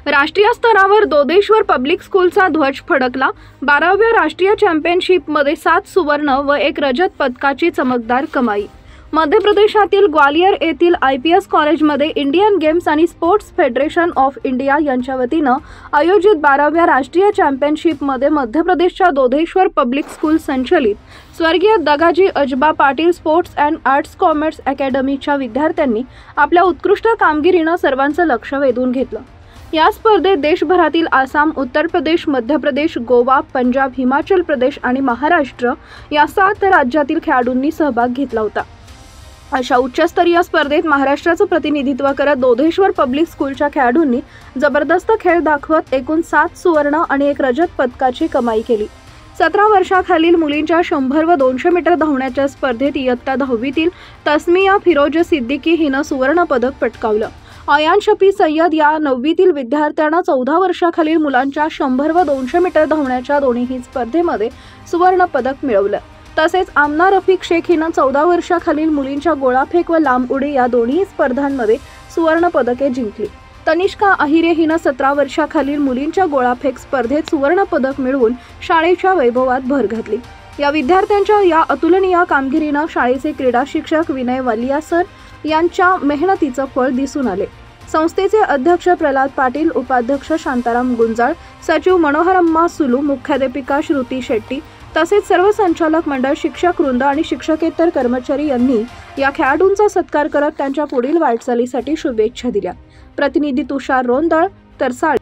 राष्ट्रीय स्तरावर दोदेश्वर पब्लिक स्कूलचा ध्वज फडकला। 12व्या राष्ट्रीय चॅम्पियनशिपमध्ये 7 सुवर्ण व 1 रजत पदकाची चमकदार कमाई। मध्य प्रदेशातील ग्वालियर येथील IPS कॉलेजमध्ये इंडियन गेम्स आणि स्पोर्ट्स फेडरेशन ऑफ इंडिया यांच्या वतीनं आयोजित 12व्या राष्ट्रीय चॅम्पियनशिपमध्ये मध्य प्रदेशच्या दोदेश्वर पब्लिक स्कूल संचलित स्वर्गीय Dagaji Ajaba Patil sports and arts commerce अकॅडमीच्या विद्यार्थ्यांनी आपल्या उत्कृष्ट कामगिरीनं सर्वांचं लक्ष वेधून घेतलं। या स्पर्धेत देशभरातील आसाम, उत्तर प्रदेश, मध्य प्रदेश, गोवा, पंजाब, हिमाचल प्रदेश आणि महाराष्ट्र या 7 राज्यातील खेळाडूंनी सहभाग घेतला होता। अशा उच्चस्तरीय स्पर्धेत महाराष्ट्राचं प्रतिनिधित्व करत दोदेश्वर पब्लिक स्कूलच्या खेळाडूंनी जबरदस्त खेळ दाखवत एकूण 7 सुवर्ण आणि 1 रजत पदकाची कमाई केली। 17 वर्षाखालील मुलींच्या 100 व 200 मीटर धावण्याच्या स्पर्धेत इयत्ता 10वीतील तस्मिया फिरोज सिद्दीकी हिनं सुवर्ण पदक पटकावलं। अयान शफी सय्यद या 9वीतील विद्यार्थ्यांना 14 वर्षाखालील मुलांच्या 100 व 200 मीटर धावण्याच्या दोन्ही स्पर्धेमध्ये सुवर्ण पदक मिळवलं। तसेच आमना रफिक शेख हिनं 14 वर्षाखालील मुलींच्या गोळाफेक व लांब उडी या दोन्ही स्पर्धांमध्ये सुवर्ण पदके जिंकली। तनिष्का अहिरे हिनं 17 वर्षाखालील मुलींच्या गोळाफेक स्पर्धेत सुवर्ण पदक मिळवून शाळेच्या वैभवात भर घातली। या विद्यार्थ्यांच्या या अतुलनीय कामगिरीनं शाळेचे क्रीडा शिक्षक विनय वालिया सर यांच्या मेहनतीचं फळ दिसून आले। संस्थेचे अध्यक्ष प्रल्हाद पाटील, उपाध्यक्ष शांताराम गुंजाळ, सचिव मनोहरम्मा सुलू, मुख्याध्यापिका श्रुती शेट्टी तसेच सर्व संचालक मंडळ, शिक्षक वृंद आणि शिक्षकेतर कर्मचारी यांनी या खेळाडूंचा सत्कार करत त्यांच्या पुढील वाटचालीसाठी शुभेच्छा दिल्या। प्रतिनिधी तुषार रोंदळ, तरसाळ।